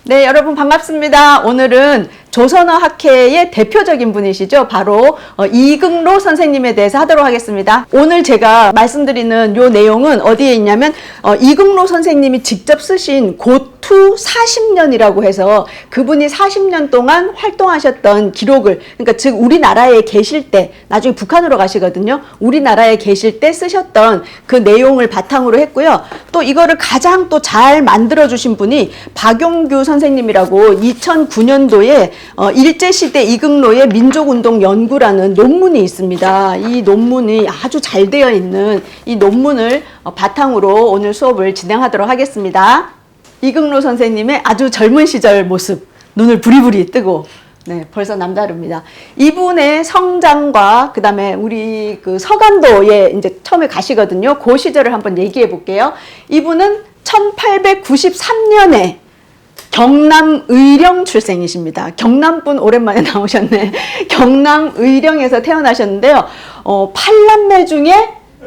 네, 여러분 반갑습니다. 오늘은 조선어학회의 대표적인 분이시죠. 바로 이긍로 선생님에 대해서 하도록 하겠습니다. 오늘 제가 말씀드리는 요 내용은 어디에 있냐면 이긍로 선생님이 직접 쓰신 고투 40년이라고 해서 그분이 40년 동안 활동하셨던 기록을, 그러니까 즉 우리나라에 계실 때, 나중에 북한으로 가시거든요. 우리나라에 계실 때 쓰셨던 그 내용을 바탕으로 했고요. 또 이거를 가장 또 잘 만들어 주신 분이 박용규 선생님이라고 2009년도에 일제시대 이긍로의 민족운동 연구라는 논문이 있습니다. 이 논문이 아주 잘 되어 있는 이 논문을 바탕으로 오늘 수업을 진행하도록 하겠습니다. 이긍로 선생님의 아주 젊은 시절 모습, 눈을 부리부리 뜨고, 네, 벌써 남다릅니다. 이분의 성장과 그 다음에 우리 그 서간도에 이제 처음에 가시거든요. 그 시절을 한번 얘기해 볼게요. 이분은 1893년에 경남 의령 출생이십니다. 경남분 오랜만에 나오셨네. 경남 의령에서 태어나셨는데요. 8남매 중에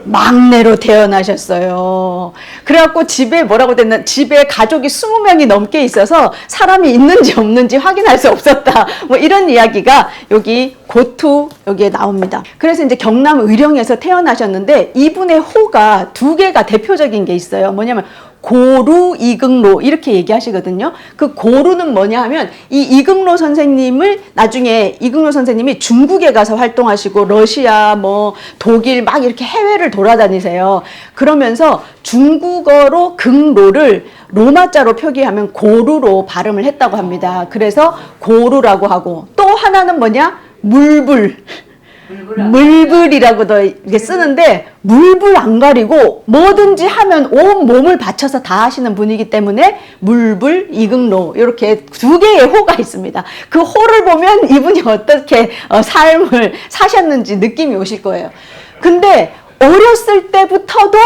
막내로 태어나셨어요. 그래갖고 집에 뭐라고 됐나, 집에 가족이 20명이 넘게 있어서 사람이 있는지 없는지 확인할 수 없었다. 뭐 이런 이야기가 여기 고투 여기에 나옵니다. 그래서 이제 경남 의령에서 태어나셨는데 이분의 호가 두 개가 대표적인 게 있어요. 뭐냐면 고루 이긍로 이렇게 얘기하시거든요. 그 고루는 뭐냐 하면 이 이긍로 선생님을 나중에 이긍로 선생님이 중국에 가서 활동하시고 러시아 뭐 독일 막 이렇게 해외를 돌아다니세요. 그러면서 중국어로 긍로를 로마자로 표기하면 고루로 발음을 했다고 합니다. 그래서 고루라고 하고, 또 하나는 뭐냐? 물불. 물불이라고도 이게 쓰는데, 물불 안 가리고 뭐든지 하면 온 몸을 바쳐서 다 하시는 분이기 때문에 물불 이긍로, 이렇게 두 개의 호가 있습니다. 그 호를 보면 이분이 어떻게 삶을 사셨는지 느낌이 오실 거예요. 근데 어렸을 때부터도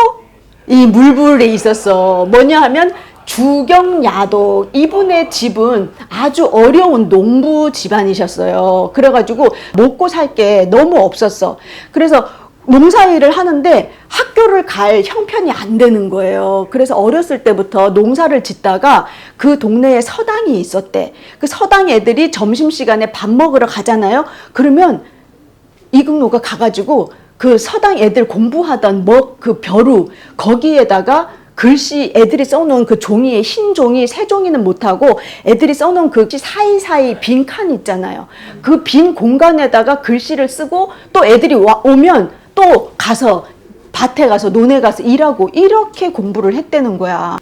이 물불에 있었어. 뭐냐 하면 주경야도, 이분의 집은 아주 어려운 농부 집안이셨어요. 그래가지고 먹고 살 게 너무 없었어. 그래서 농사일을 하는데 학교를 갈 형편이 안 되는 거예요. 그래서 어렸을 때부터 농사를 짓다가 그 동네에 서당이 있었대. 그 서당 애들이 점심시간에 밥 먹으러 가잖아요. 그러면 이긍로가 가가지고 그 서당 애들 공부하던 그 벼루 거기에다가 글씨 애들이 써놓은 그 종이에, 흰 종이, 새 종이는 못하고 애들이 써놓은 그 사이사이 빈 칸 있잖아요. 그 빈 공간에다가 글씨를 쓰고 또 애들이 오면 또 가서 밭에 가서 논에 가서 일하고 이렇게 공부를 했다는 거야.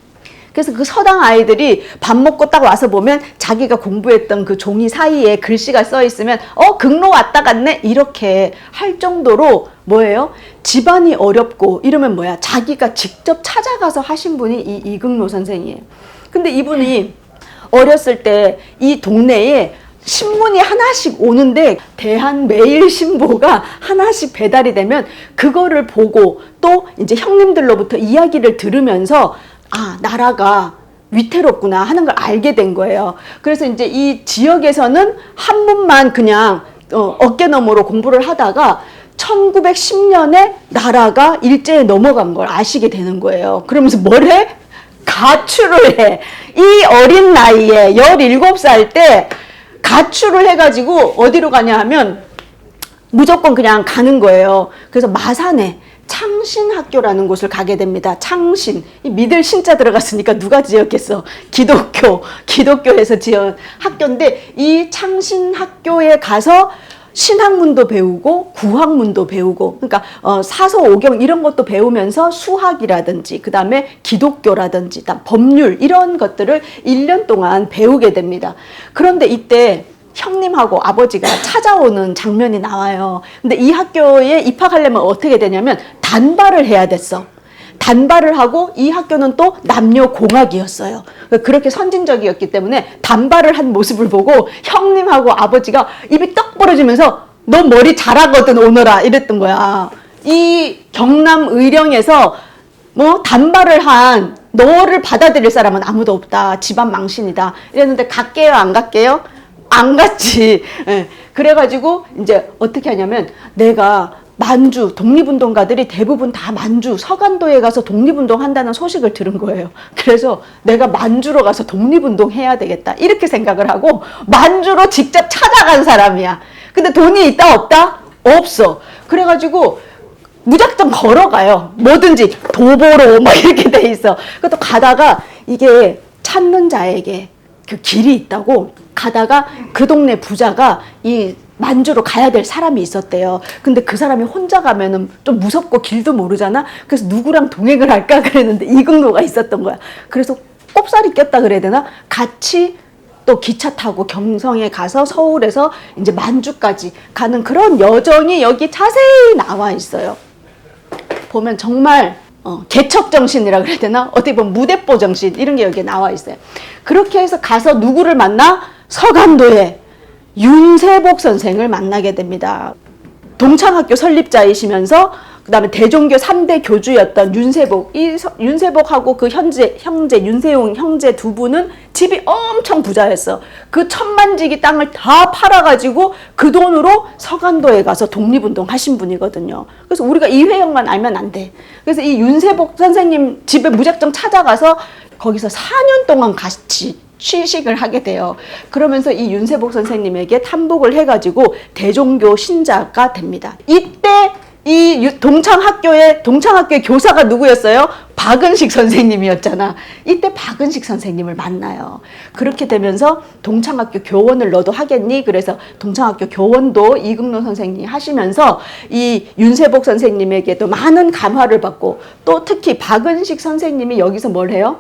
그래서 그 서당 아이들이 밥 먹고 딱 와서 보면 자기가 공부했던 그 종이 사이에 글씨가 써 있으면 긍로 왔다 갔네 이렇게 할 정도로 뭐예요? 집안이 어렵고 이러면 뭐야? 자기가 직접 찾아가서 하신 분이 이 이긍로 선생이에요. 근데 이분이 어렸을 때 이 동네에 신문이 하나씩 오는데 대한매일신보가 하나씩 배달이 되면 그거를 보고 또 이제 형님들로부터 이야기를 들으면서 아, 나라가 위태롭구나 하는 걸 알게 된 거예요. 그래서 이제 이 지역에서는 한문만 그냥 어깨너머로 공부를 하다가 1910년에 나라가 일제에 넘어간 걸 아시게 되는 거예요. 그러면서 뭘 해? 가출을 해. 이 어린 나이에 17살 때 가출을 해가지고 어디로 가냐 하면 무조건 그냥 가는 거예요. 그래서 마산에 창신학교라는 곳을 가게 됩니다. 창신. 이 믿을 신자 들어갔으니까 누가 지었겠어? 기독교에서 지은 학교인데 이 창신학교에 가서 신학문도 배우고 구학문도 배우고, 그러니까 사서오경 이런 것도 배우면서 수학이라든지 그 다음에 기독교라든지 법률 이런 것들을 1년 동안 배우게 됩니다. 그런데 이때 형님하고 아버지가 찾아오는 장면이 나와요. 근데 이 학교에 입학하려면 어떻게 되냐면 단발을 해야 됐어. 단발을 하고 이 학교는 또 남녀공학이었어요. 그렇게 선진적이었기 때문에 단발을 한 모습을 보고 형님하고 아버지가 입이 떡 벌어지면서 너 머리 잘하거든 오너라 이랬던 거야. 이 경남 의령에서 뭐 단발을 한 너를 받아들일 사람은 아무도 없다. 집안 망신이다. 이랬는데 갈게요 안 갈게요? 안 갔지. 예. 그래가지고 이제 어떻게 하냐면 내가 만주 독립운동가들이 대부분 다 만주 서간도에 가서 독립운동 한다는 소식을 들은 거예요. 그래서 내가 만주로 가서 독립운동 해야 되겠다 이렇게 생각을 하고 만주로 직접 찾아간 사람이야. 근데 돈이 있다 없다? 없어. 그래가지고 무작정 걸어가요. 뭐든지 도보로 막 이렇게 돼 있어. 그것도 가다가 이게 찾는 자에게 그 길이 있다고 가다가 그 동네 부자가 이 만주로 가야 될 사람이 있었대요. 근데 그 사람이 혼자 가면은 좀 무섭고 길도 모르잖아. 그래서 누구랑 동행을 할까 그랬는데 이금노가 있었던 거야. 그래서 꼽살이 꼈다 그래야 되나? 같이 또 기차 타고 경성에 가서 서울에서 이제 만주까지 가는 그런 여정이 여기 자세히 나와 있어요. 보면 정말 개척 정신이라 그래야 되나? 어떻게 보면 무대뽀 정신 이런 게 여기에 나와 있어요. 그렇게 해서 가서 누구를 만나? 서간도에 윤세복 선생을 만나게 됩니다. 동창학교 설립자이시면서 그 다음에 대종교 3대 교주였던 윤세복, 윤세복하고 그 형제 윤세용 형제 두 분은 집이 엄청 부자였어. 그 천만지기 땅을 다 팔아가지고 그 돈으로 서간도에 가서 독립운동 하신 분이거든요. 그래서 우리가 이 회역만 알면 안 돼. 그래서 이 윤세복 선생님 집에 무작정 찾아가서 거기서 4년 동안 같이 취식을 하게 돼요. 그러면서 이 윤세복 선생님에게 탐복을 해가지고 대종교 신자가 됩니다. 이때 이 동창학교의 교사가 누구였어요? 박은식 선생님이었잖아. 이때 박은식 선생님을 만나요. 그렇게 되면서 동창학교 교원을 너도 하겠니? 그래서 동창학교 교원도 이금노 선생님이 하시면서 이 윤세복 선생님에게도 많은 감화를 받고 또 특히 박은식 선생님이 여기서 뭘 해요?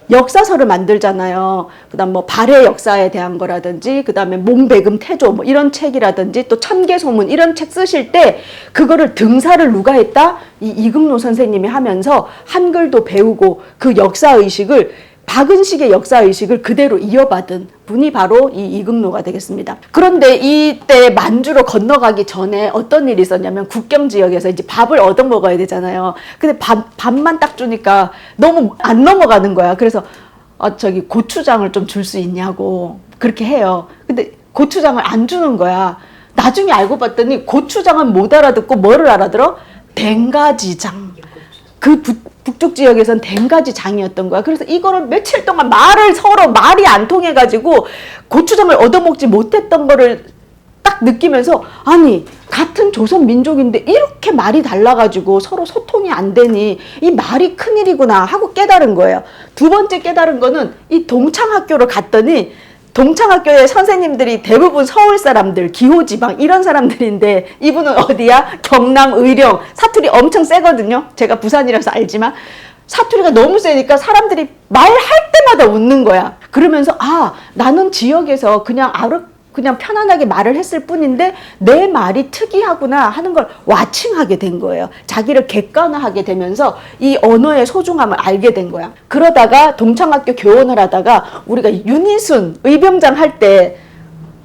역사서를 만들잖아요. 그 다음 뭐 발해 역사에 대한 거라든지 그 다음에 몽배금 태조 뭐 이런 책이라든지 또 천계소문 이런 책 쓰실 때 그거를 등사를 누가 했다? 이 이금노 선생님이 하면서 한글도 배우고 그 역사의식을 박은식의 역사의식을 그대로 이어받은 분이 바로 이 이금노가 되겠습니다. 그런데 이때 만주로 건너가기 전에 어떤 일이 있었냐면 국경 지역에서 이제 밥을 얻어 먹어야 되잖아요. 근데 밥만 딱 주니까 너무 안 넘어가는 거야. 그래서 저기 고추장을 좀 줄 수 있냐고 그렇게 해요. 근데 고추장을 안 주는 거야. 나중에 알고 봤더니 고추장은 못 알아듣고 뭐를 알아들어? 댕가지장. 그 북쪽 지역에선 댕가지 장이었던 거야. 그래서 이거를 며칠 동안 서로 말이 안 통해가지고 고추장을 얻어먹지 못했던 거를 딱 느끼면서 아니 같은 조선 민족인데 이렇게 말이 달라가지고 서로 소통이 안 되니 이 말이 큰일이구나 하고 깨달은 거예요. 두 번째 깨달은 거는 이 동창학교를 갔더니 동창학교의 선생님들이 대부분 서울 사람들, 기호지방 이런 사람들인데 이분은 어디야? 경남 의령. 사투리 엄청 세거든요. 제가 부산이라서 알지만 사투리가 너무 세니까 사람들이 말할 때마다 웃는 거야. 그러면서 나는 지역에서 그냥 편안하게 말을 했을 뿐인데 내 말이 특이하구나 하는 걸 와칭하게 된 거예요. 자기를 객관화하게 되면서 이 언어의 소중함을 알게 된 거야. 그러다가 동창학교 교원을 하다가 우리가 윤희순 의병장 할 때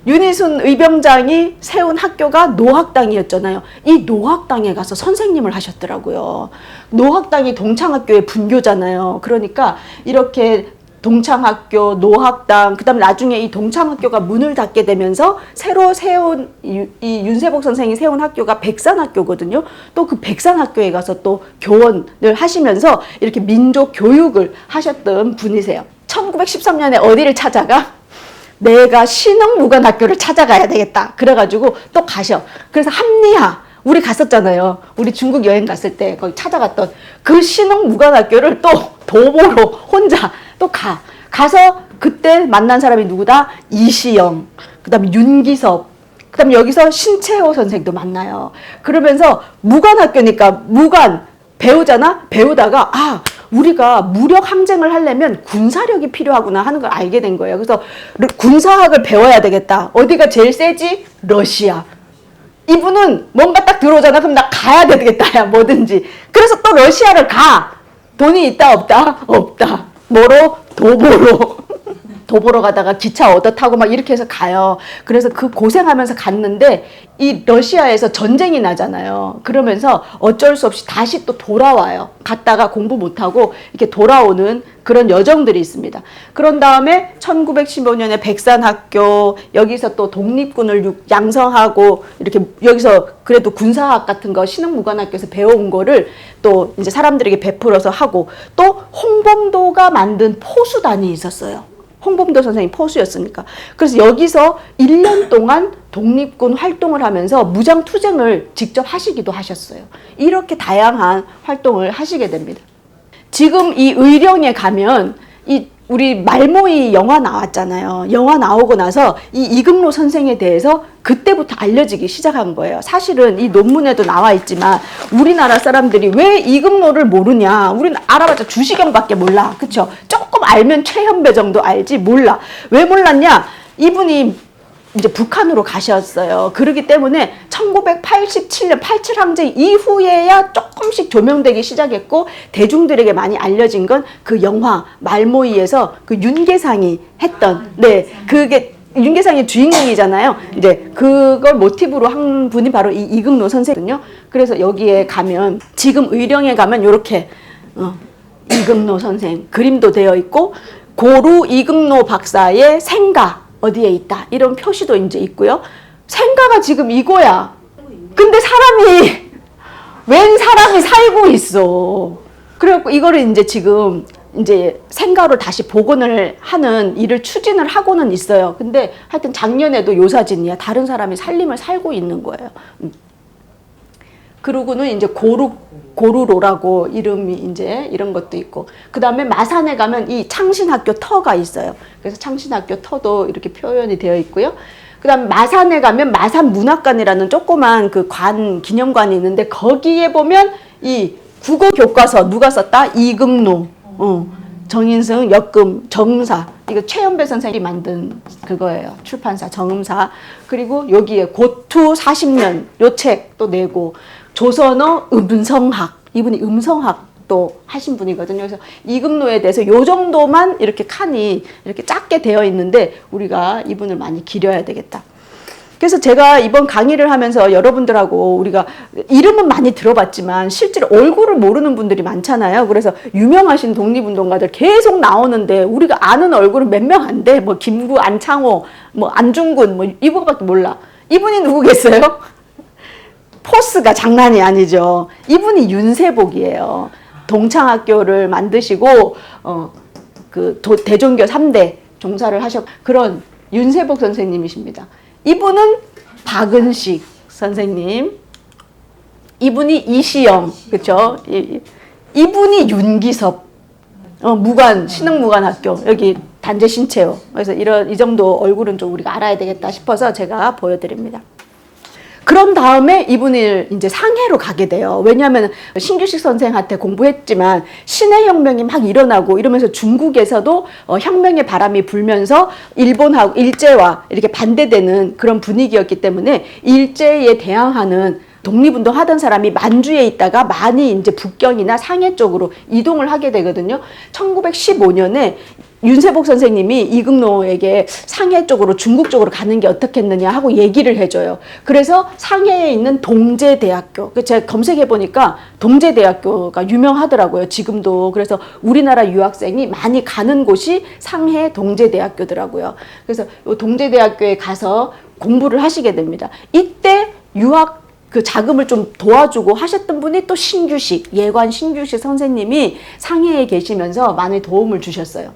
윤희순 의병장이 세운 학교가 노학당이었잖아요. 이 노학당에 가서 선생님을 하셨더라고요. 노학당이 동창학교의 분교잖아요. 그러니까 이렇게 동창학교, 노학당, 그 다음에 나중에 이 동창학교가 문을 닫게 되면서 새로 세운 이 윤세복 선생이 세운 학교가 백산학교거든요. 또 그 백산학교에 가서 또 교원을 하시면서 이렇게 민족 교육을 하셨던 분이세요. 1913년에 어디를 찾아가? 내가 신흥무관학교를 찾아가야 되겠다. 그래가지고 또 가셔. 그래서 합리화. 우리 갔었잖아요. 우리 중국 여행 갔을 때 거기 찾아갔던 그 신흥무관학교를 또 도보로 혼자 또 가서 그때 만난 사람이 누구다? 이시영, 그 다음에 윤기섭, 그 다음에 여기서 신채호 선생도 만나요. 그러면서 무관학교니까 무관 배우잖아? 배우다가 우리가 무력 항쟁을 하려면 군사력이 필요하구나 하는 걸 알게 된 거예요. 그래서 군사학을 배워야 되겠다. 어디가 제일 세지? 러시아. 이분은 뭔가 딱 들어오잖아. 그럼 나 가야 되겠다. 야, 뭐든지. 그래서 또 러시아를 가. 돈이 있다 없다? 없다. 뭐로? 도보로. 도 보러 가다가 기차 얻어 타고 막 이렇게 해서 가요. 그래서 그 고생하면서 갔는데 이 러시아에서 전쟁이 나잖아요. 그러면서 어쩔 수 없이 다시 또 돌아와요. 갔다가 공부 못하고 이렇게 돌아오는 그런 여정들이 있습니다. 그런 다음에 1915년에 백산학교, 여기서 또 독립군을 양성하고 이렇게 여기서 그래도 군사학 같은 거 신흥무관학교에서 배워온 거를 또 이제 사람들에게 베풀어서 하고, 또 홍범도가 만든 포수단이 있었어요. 홍범도 선생님 포수였으니까. 그래서 여기서 1년 동안 독립군 활동을 하면서 무장투쟁을 직접 하시기도 하셨어요. 이렇게 다양한 활동을 하시게 됩니다. 지금 이 의령에 가면 이 우리 말모이 영화 나왔잖아요. 영화 나오고 나서 이 이금로 선생에 대해서 그때부터 알려지기 시작한 거예요. 사실은 이 논문에도 나와 있지만 우리나라 사람들이 왜 이금로를 모르냐. 우리는 알아봤자 주시경밖에 몰라. 그쵸? 조금 알면 최현배 정도 알지 몰라. 왜 몰랐냐? 이분이 이제 북한으로 가셨어요. 그렇기 때문에 1987년 87항쟁 이후에야 조금씩 조명되기 시작했고, 대중들에게 많이 알려진 건 그 영화 말모이에서 그 윤계상이 했던, 네, 그게 윤계상이 주인공이잖아요. 이제 그걸 모티브로 한 분이 바로 이 이금로 선생이거든요. 그래서 여기에 가면, 지금 의령에 가면 이렇게 이금로 선생 그림도 되어 있고, 고루 이금로 박사의 생가 어디에 있다 이런 표시도 이제 있고요. 생가가 지금 이거야. 근데 웬 사람이 살고 있어. 그래갖고 이거를 이제 지금 이제 생가로 다시 복원을 하는 일을 추진을 하고는 있어요. 근데 하여튼 작년에도 요사진이야. 다른 사람이 살림을 살고 있는 거예요. 그러고는 이제 고루로라고 이름이 이제 이런 것도 있고, 그 다음에 마산에 가면 이 창신학교 터가 있어요. 그래서 창신학교 터도 이렇게 표현이 되어 있고요. 그 다음에 마산에 가면 마산문학관이라는 조그만 그 기념관이 있는데, 거기에 보면 이 국어 교과서 누가 썼다? 이금로, 정인승, 역금, 정음사. 이거 최현배 선생님이 만든 그거예요. 출판사 정음사. 그리고 여기에 고투 40년 요 책도 내고, 조선어 음성학, 이분이 음성학도 하신 분이거든요. 그래서 이금로에 대해서 요 정도만 이렇게 칸이 이렇게 작게 되어 있는데 우리가 이분을 많이 기려야 되겠다. 그래서 제가 이번 강의를 하면서 여러분들하고 우리가 이름은 많이 들어봤지만 실제로 얼굴을 모르는 분들이 많잖아요. 그래서 유명하신 독립운동가들 계속 나오는데 우리가 아는 얼굴은 몇 명 안 돼. 뭐 김구, 안창호, 뭐 안중근, 뭐 이거밖에 몰라. 이분이 누구겠어요? 포스가 장난이 아니죠. 이분이 윤세복이에요. 동창학교를 만드시고 대종교 3대 종사를 하셨고, 그런 윤세복 선생님이십니다. 이분은 박은식 선생님, 이분이 이시영, 그렇죠? 이분이 윤기섭, 신흥무관학교 여기 단재 신채호. 그래서 이 정도 얼굴은 좀 우리가 알아야 되겠다 싶어서 제가 보여드립니다. 그런 다음에 이분이 이제 상해로 가게 돼요. 왜냐하면 신규식 선생한테 공부했지만 신해혁명이 막 일어나고 이러면서 중국에서도 혁명의 바람이 불면서 일본하고 일제와 이렇게 반대되는 그런 분위기였기 때문에 일제에 대항하는 독립운동 하던 사람이 만주에 있다가 많이 이제 북경이나 상해 쪽으로 이동을 하게 되거든요. 1915년에 윤세복 선생님이 이금로에게 상해 쪽으로, 중국 쪽으로 가는 게 어떻겠느냐 하고 얘기를 해줘요. 그래서 상해에 있는 동제대학교, 제가 검색해 보니까 동제대학교가 유명하더라고요, 지금도. 그래서 우리나라 유학생이 많이 가는 곳이 상해 동제대학교더라고요. 그래서 이 동제대학교에 가서 공부를 하시게 됩니다. 이때 유학 그 자금을 좀 도와주고 하셨던 분이 또 예관 신규식 선생님이 상해에 계시면서 많이 도움을 주셨어요.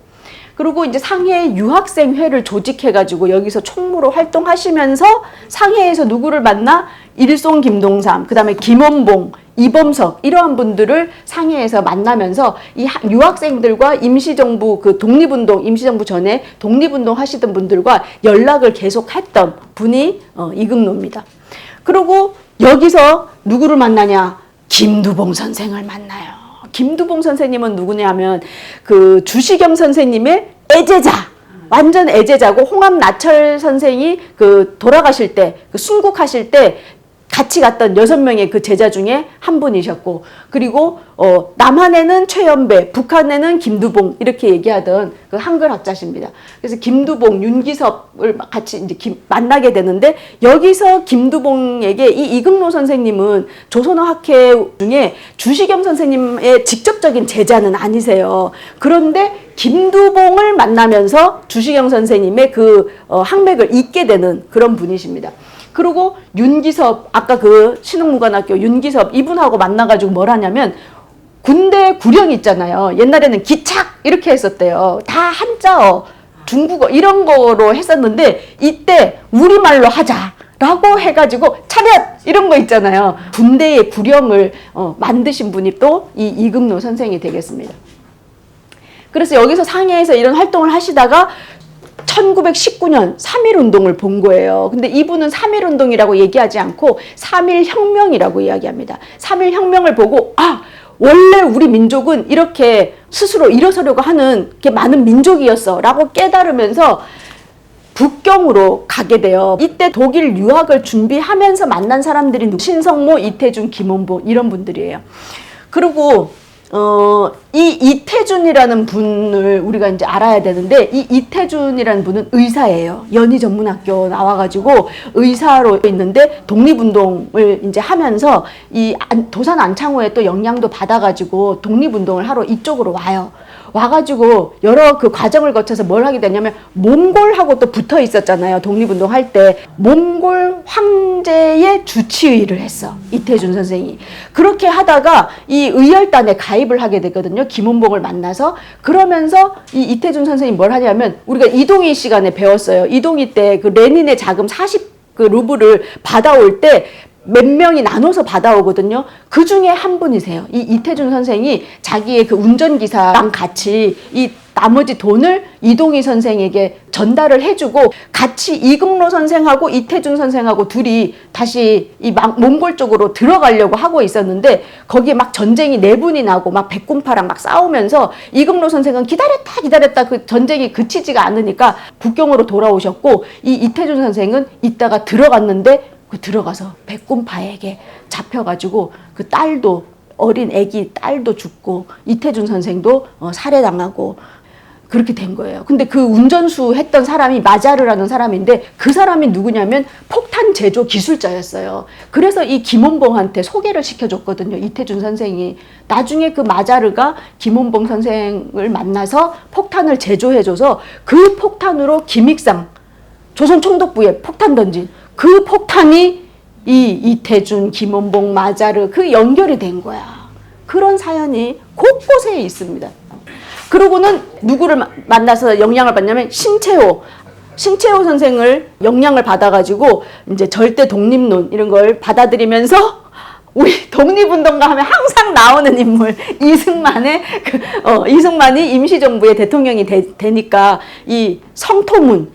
그리고 이제 상해 유학생회를 조직해가지고 여기서 총무로 활동하시면서 상해에서 누구를 만나? 일송 김동삼, 그 다음에 김원봉, 이범석, 이러한 분들을 상해에서 만나면서 이 유학생들과 임시정부, 임시정부 전에 독립운동 하시던 분들과 연락을 계속 했던 분이 이금로입니다. 그리고 여기서 누구를 만나냐? 김두봉 선생을 만나요. 김두봉 선생님은 누구냐면 그 주시경 선생님의 애제자, 완전 애제자고, 홍합 나철 선생이 돌아가실 때, 순국하실 때 같이 갔던 6명의 그 제자 중에 한 분이셨고, 그리고 남한에는 최연배, 북한에는 김두봉 이렇게 얘기하던 그 한글 학자십니다. 그래서 김두봉, 윤기섭을 같이 이제 만나게 되는데, 여기서 김두봉에게 이 이금노 선생님은 조선어 학회 중에 주시경 선생님의 직접적인 제자는 아니세요. 그런데 김두봉을 만나면서 주시경 선생님의 그 학맥을 잇게 되는 그런 분이십니다. 그리고 윤기섭, 아까 그 신흥무관학교 윤기섭 이분하고 만나가지고 뭘 하냐면, 군대 구령 있잖아요. 옛날에는 기착 이렇게 했었대요. 다 한자어, 중국어 이런 거로 했었는데, 이때 우리말로 하자라고 해가지고 차렷 이런 거 있잖아요. 군대의 구령을 만드신 분이 또 이 이금노 선생이 되겠습니다. 그래서 여기서 상해에서 이런 활동을 하시다가 1919년 3.1운동을 본 거예요. 근데 이분은 3.1운동이라고 얘기하지 않고 3.1혁명이라고 이야기합니다. 3.1혁명을 보고, 아, 원래 우리 민족은 이렇게 스스로 일어서려고 하는 게 많은 민족이었어 라고 깨달으면서 북경으로 가게 돼요. 이때 독일 유학을 준비하면서 만난 사람들이 신성모, 이태준, 김원봉 이런 분들이에요. 그리고 이 이태준이라는 분을 우리가 이제 알아야 되는데, 이 이태준이라는 분은 의사예요. 연희전문학교 나와가지고 의사로 있는데, 독립운동을 이제 하면서 이 도산 안창호에 또 영향도 받아가지고 독립운동을 하러 이쪽으로 와요. 와가지고 여러 그 과정을 거쳐서 뭘 하게 되냐면, 몽골하고 또 붙어 있었잖아요. 독립운동 할 때 몽골 황제의 주치의를 했어, 이태준 선생이. 그렇게 하다가 이 의열단에 가입을 하게 됐거든요. 김원봉을 만나서. 그러면서 이 이태준 선생이 뭘 하냐면, 우리가 이동희 시간에 배웠어요. 이동희 때 그 레닌의 자금 40그 루블을 받아올 때 몇 명이 나눠서 받아오거든요. 그 중에 한 분이세요. 이 이태준 선생이 자기의 그 운전기사랑 같이 이 나머지 돈을 이동희 선생에게 전달을 해주고, 같이 이금노 선생하고 이태준 선생하고 둘이 다시 이 몽골 쪽으로 들어가려고 하고 있었는데, 거기에 막 전쟁이 내분이 나고 막 백군파랑 막 싸우면서 이금노 선생은 기다렸다 그 전쟁이 그치지가 않으니까 국경으로 돌아오셨고, 이 이태준 선생은 이따가 들어갔는데, 그 들어가서 백군파에게 잡혀가지고 그 딸도, 어린 애기 딸도 죽고 이태준 선생도 살해당하고 그렇게 된 거예요. 근데 그 운전수 했던 사람이 마자르라는 사람인데, 그 사람이 누구냐면 폭탄 제조 기술자였어요. 그래서 이 김원봉한테 소개를 시켜줬거든요, 이태준 선생이. 나중에 그 마자르가 김원봉 선생을 만나서 폭탄을 제조해줘서 그 폭탄으로 김익상 조선 총독부에 폭탄 던진 그 폭탄이 이 이태준, 김원봉, 마자르 그 연결이 된 거야. 그런 사연이 곳곳에 있습니다. 그러고는 누구를 만나서 영향을 받냐면, 신채호 선생을 영향을 받아가지고 이제 절대 독립론 이런 걸 받아들이면서, 우리 독립운동가 하면 항상 나오는 인물 이승만이 임시정부의 대통령이 되니까 이 성토문,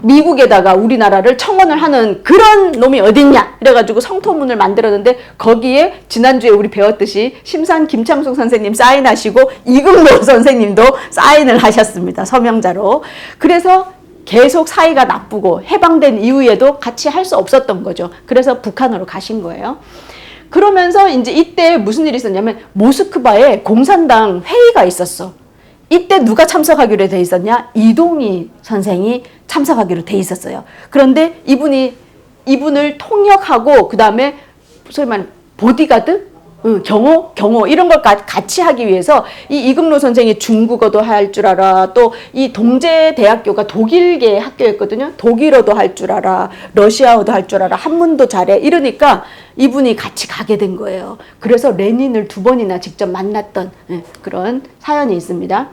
미국에다가 우리나라를 청원을 하는 그런 놈이 어딨냐 이래가지고 성토문을 만들었는데, 거기에 지난주에 우리 배웠듯이 심산 김창숙 선생님 사인하시고 이금노 선생님도 사인을 하셨습니다, 서명자로. 그래서 계속 사이가 나쁘고 해방된 이후에도 같이 할 수 없었던 거죠. 그래서 북한으로 가신 거예요. 그러면서 이제 이때 무슨 일이 있었냐면, 모스크바에 공산당 회의가 있었어. 이때 누가 참석하기로 돼 있었냐? 이동희 선생이 참석하기로 돼 있었어요. 그런데 이분을 통역하고, 그 다음에 소위 말하는 보디가드? 경호 이런 걸 같이 하기 위해서 이 이금노 선생이 중국어도 할 줄 알아. 또 이 동제대학교가 독일계 학교였거든요. 독일어도 할 줄 알아. 러시아어도 할 줄 알아. 한문도 잘해. 이러니까 이분이 같이 가게 된 거예요. 그래서 레닌을 2번이나 직접 만났던 그런 사연이 있습니다.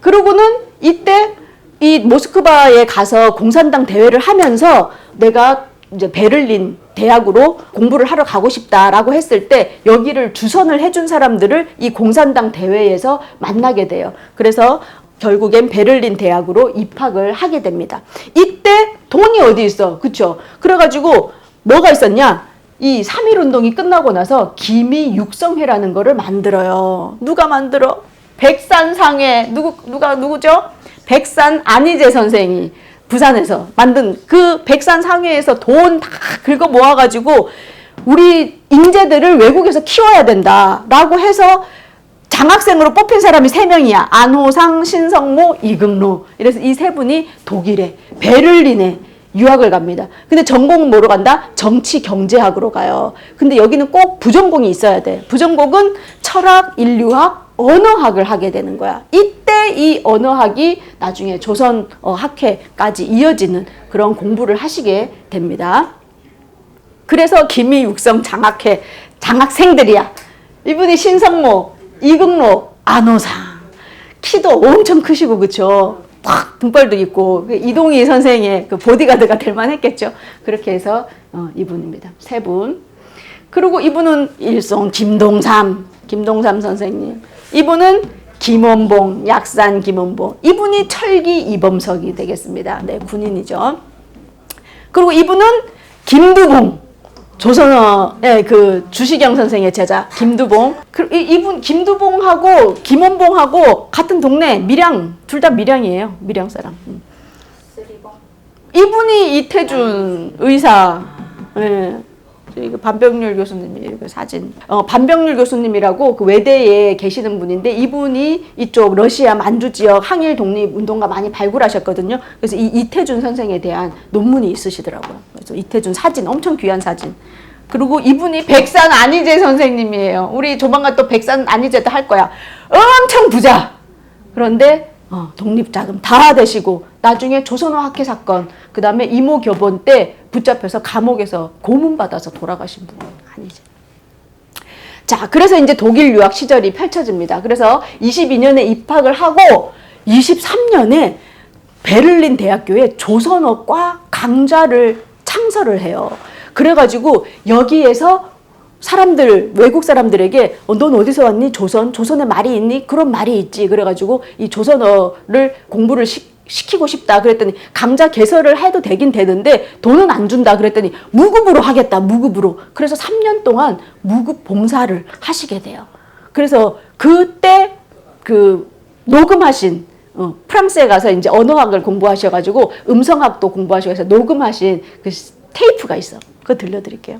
그러고는 이때 이 모스크바에 가서 공산당 대회를 하면서, 내가 이제 베를린 대학으로 공부를 하러 가고 싶다라고 했을 때 여기를 주선을 해준 사람들을 이 공산당 대회에서 만나게 돼요. 그래서 결국엔 베를린 대학으로 입학을 하게 됩니다. 이때 돈이 어디 있어, 그쵸? 그래가지고 뭐가 있었냐? 이 3.1운동이 끝나고 나서 기미육성회라는 거를 만들어요. 누가 만들어? 백산상회. 누구죠? 백산 안희재 선생이 부산에서 만든 그 백산상회에서 돈 다 긁어 모아가지고 우리 인재들을 외국에서 키워야 된다라고 해서 장학생으로 뽑힌 사람이 3명이야. 안호상, 신성모, 이금로. 이래서 이 3분이 독일에 베를린에 유학을 갑니다. 근데 전공은 뭐로 간다? 정치 경제학으로 가요. 근데 여기는 꼭 부전공이 있어야 돼. 부전공은 철학, 인류학, 언어학을 하게 되는 거야. 이때 이 언어학이 나중에 조선 학회까지 이어지는 그런 공부를 하시게 됩니다. 그래서 김희 육성 장학회 장학생들이야. 이분이 신성모, 이금로, 안호상. 키도 엄청 크시고 그쵸? 팍 등발도 있고 이동희 선생의 그 보디가드가 될 만했겠죠. 그렇게 해서 이분입니다. 3분. 그리고 이분은 일송 김동삼 선생님. 이분은 김원봉, 약산 김원봉. 이분이 철기 이범석이 되겠습니다. 네, 군인이죠. 그리고 이분은 김두봉. 조선어의 그 주시경 선생의 제자 김두봉. 이분 김두봉하고 김원봉하고 같은 동네 밀양, 둘 다 밀양이에요. 밀양 사람. 이분이 이태준 의사. 예. 반병률 교수님이 그 사진. 반병률 교수님이라고 그 외대에 계시는 분인데 이분이 이쪽 러시아 만주 지역 항일 독립 운동가 많이 발굴하셨거든요. 그래서 이 이태준 선생에 대한 논문이 있으시더라고요. 그래서 이태준 사진, 엄청 귀한 사진. 그리고 이분이 백산 안희재 선생님이에요. 우리 조만간 또 백산 안희재도 할 거야. 엄청 부자. 그런데 독립자금 다 대시고 나중에 조선어 학회 사건, 그 다음에 이모 교본 때 붙잡혀서 감옥에서 고문받아서 돌아가신 분 아니지. 자, 그래서 이제 독일 유학 시절이 펼쳐집니다. 그래서 22년에 입학을 하고 23년에 베를린 대학교에 조선어과 강좌를 창설을 해요. 그래가지고 여기에서 사람들, 외국 사람들에게 넌 어디서 왔니? 조선에 말이 있니? 그런 말이 있지. 그래가지고 이 조선어를 공부를 시키고 싶다. 그랬더니 강좌 개설을 해도 되긴 되는데 돈은 안 준다. 그랬더니 무급으로 하겠다. 무급으로. 그래서 3년 동안 무급 봉사를 하시게 돼요. 그래서 그때 그 녹음하신 프랑스에 가서 이제 언어학을 공부하셔가지고 음성학도 공부하시고 해서 녹음하신 그 테이프가 있어. 그거 들려드릴게요.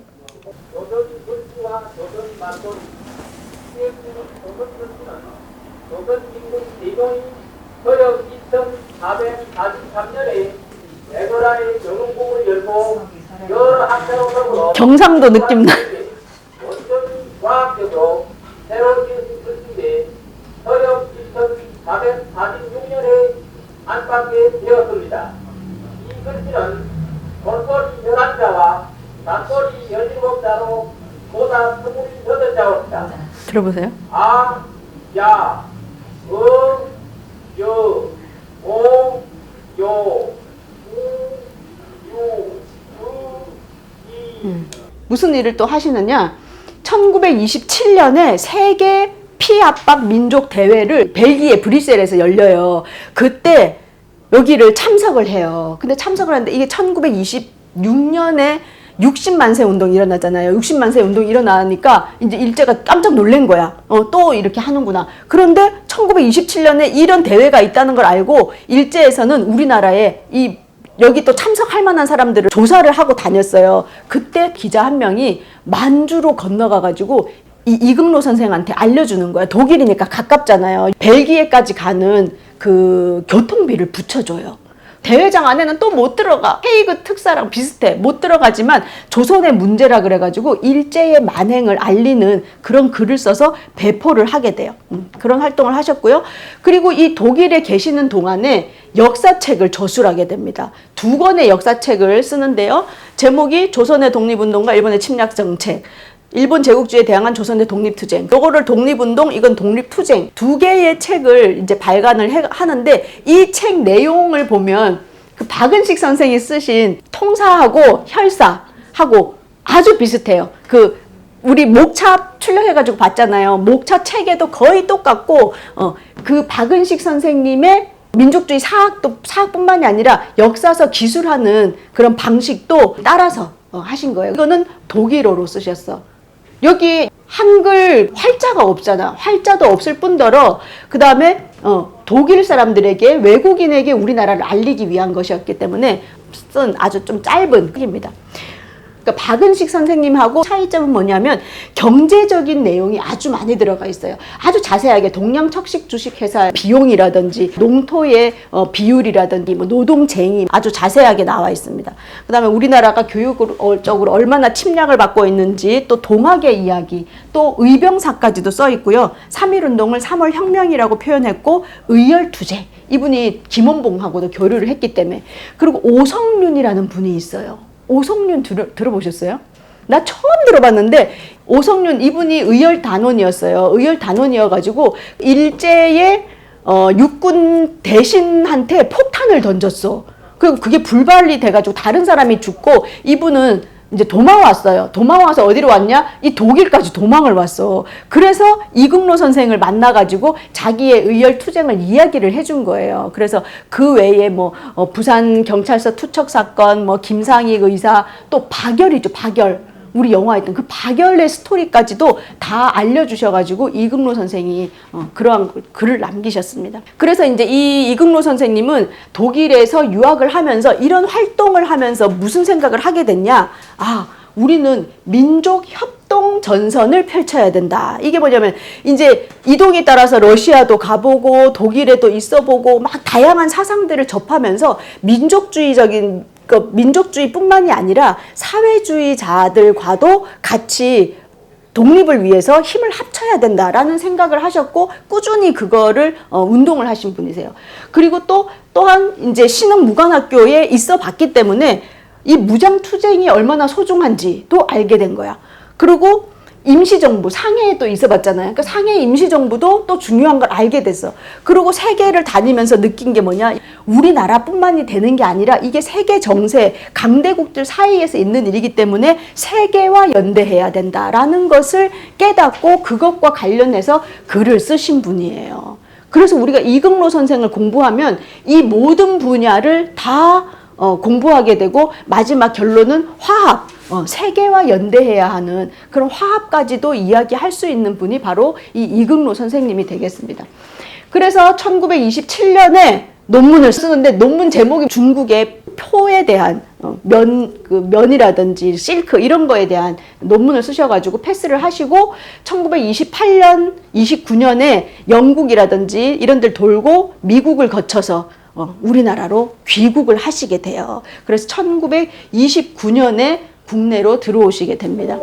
서역 2443년에 에거라의 영웅공을 열고 여러 학자로서 경상도 느낌 나. 원전 과학적으로 새로운 기술이 글씨에 서역 2446년에 안팎게 되었습니다. 이 글씨는 본소리 11자와 단소리 17자로 보다 28자입니다. 들어보세요. 아, 야, 요, 오, 요, 우, 유, 이. 무슨 일을 또 하시느냐? 1927년에 세계 피압박 민족 대회를 벨기에 브뤼셀에서 열려요. 그때 여기를 참석을 해요. 근데 참석을 하는데 이게 1926년에 60만세 운동이 일어나잖아요. 60만세 운동이 일어나니까 이제 일제가 깜짝 놀란 거야. 또 이렇게 하는구나. 그런데 1927년에 이런 대회가 있다는 걸 알고 일제에서는 우리나라에 여기 또 참석할 만한 사람들을 조사를 하고 다녔어요. 그때 기자 한 명이 만주로 건너가가지고 이금로 선생한테 알려주는 거야. 독일이니까 가깝잖아요. 벨기에까지 가는 그 교통비를 붙여줘요. 대회장 안에는 또 못 들어가. 헤이그 특사랑 비슷해. 못 들어가지만 조선의 문제라 그래가지고 일제의 만행을 알리는 그런 글을 써서 배포를 하게 돼요. 그런 활동을 하셨고요. 그리고 이 독일에 계시는 동안에 역사책을 저술하게 됩니다. 2권의 역사책을 쓰는데요. 제목이 조선의 독립운동과 일본의 침략정책, 일본 제국주의에 대항한 조선의 독립투쟁, 요거를 독립운동, 이건 독립투쟁, 2개의 책을 이제 발간을 하는데 이 책 내용을 보면 그 박은식 선생이 쓰신 통사하고 혈사하고 아주 비슷해요. 우리 목차 출력해가지고 봤잖아요. 목차 체계도 거의 똑같고, 그 박은식 선생님의 민족주의 사학뿐만이 아니라 역사서 기술하는 그런 방식도 따라서 하신 거예요. 이거는 독일어로 쓰셨어. 여기 한글 활자가 없잖아. 활자도 없을 뿐더러 그 다음에 독일 사람들에게, 외국인에게 우리나라를 알리기 위한 것이었기 때문에 쓴 아주 좀 짧은 책입니다. 그러니까 박은식 선생님하고 차이점은 뭐냐면 경제적인 내용이 아주 많이 들어가 있어요. 아주 자세하게 동양척식주식회사 비용이라든지 농토의 비율이라든지 뭐 노동쟁의 아주 자세하게 나와 있습니다. 그 다음에 우리나라가 교육적으로 얼마나 침략을 받고 있는지, 또 동학의 이야기, 또 의병사까지도 써 있고요. 3.1운동을 3월 혁명이라고 표현했고, 의열투쟁, 이분이 김원봉하고도 교류를 했기 때문에. 그리고 오성륜이라는 분이 있어요. 오성륜 들어보셨어요? 나 처음 들어봤는데, 오성륜 이분이 의열단원이었어요. 의열단원이어가지고 일제의 육군 대신한테 폭탄을 던졌어. 그리고 그게 불발이 돼가지고 다른 사람이 죽고, 이분은 이제 도망왔어요. 도망와서 어디로 왔냐? 이 독일까지 도망을 왔어. 그래서 이국로 선생을 만나가지고 자기의 의열투쟁을 이야기를 해준 거예요. 그래서 그 외에 뭐 부산 경찰서 투척 사건, 뭐 김상익 의사, 또 박열이죠. 박열. 우리 영화에 있던 그 박열의 스토리까지도 다 알려주셔가지고 이국로 선생이 그러한 글을 남기셨습니다. 그래서 이제 이 이국로 선생님은 독일에서 유학을 하면서 이런 활동을 하면서 무슨 생각을 하게 됐냐? 우리는 민족 협동 전선을 펼쳐야 된다. 이게 뭐냐면 이제 이동에 따라서 러시아도 가보고 독일에도 있어보고 막 다양한 사상들을 접하면서 민족주의뿐만이 아니라 사회주의자들과도 같이 독립을 위해서 힘을 합쳐야 된다라는 생각을 하셨고, 꾸준히 그거를 운동을 하신 분이세요. 그리고 또한 이제 신흥무관학교에 있어 봤기 때문에 이 무장투쟁이 얼마나 소중한지도 알게 된 거야. 그리고 임시정부, 상해에 또 있어봤잖아요. 그러니까 상해 임시정부도 또 중요한 걸 알게 됐어. 그리고 세계를 다니면서 느낀 게 뭐냐? 우리나라뿐만이 되는 게 아니라 이게 세계 정세, 강대국들 사이에서 있는 일이기 때문에 세계와 연대해야 된다라는 것을 깨닫고 그것과 관련해서 글을 쓰신 분이에요. 그래서 우리가 이국로 선생을 공부하면 이 모든 분야를 다 공부하게 되고, 마지막 결론은 화합, 세계와 연대해야 하는 그런 화합까지도 이야기할 수 있는 분이 바로 이 이국로 선생님이 되겠습니다. 그래서 1927년에 논문을 쓰는데, 논문 제목이 중국의 표에 대한 면이라든지 실크 이런 거에 대한 논문을 쓰셔가지고 패스를 하시고, 1928년, 29년에 영국이라든지 이런 데를 돌고 미국을 거쳐서 우리나라로 귀국을 하시게 돼요. 그래서 1929년에 국내로 들어오시게 됩니다.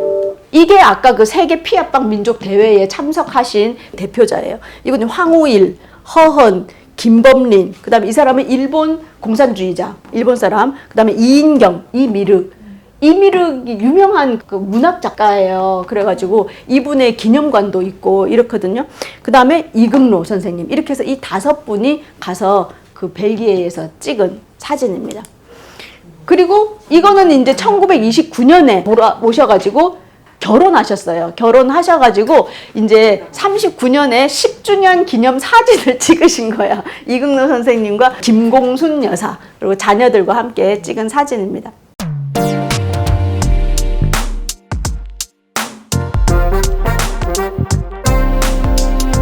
이게 아까 그 세계 피압방 민족 대회에 참석하신 대표자예요. 이분이 황우일, 허헌, 김범린, 그 다음에 이 사람은 일본 공산주의자, 일본 사람, 그 다음에 이인경, 이미륵. 이미륵이 유명한 그 문학 작가예요. 그래가지고 이분의 기념관도 있고 이렇거든요. 그 다음에 이국로 선생님. 이렇게 해서 이 5분이 가서 그 벨기에에서 찍은 사진입니다. 그리고 이거는 이제 1929년에 모셔가지고 결혼하셨어요. 결혼하셔가지고 이제 39년에 10주년 기념 사진을 찍으신 거야. 이국로 선생님과 김공순 여사, 그리고 자녀들과 함께 찍은 사진입니다.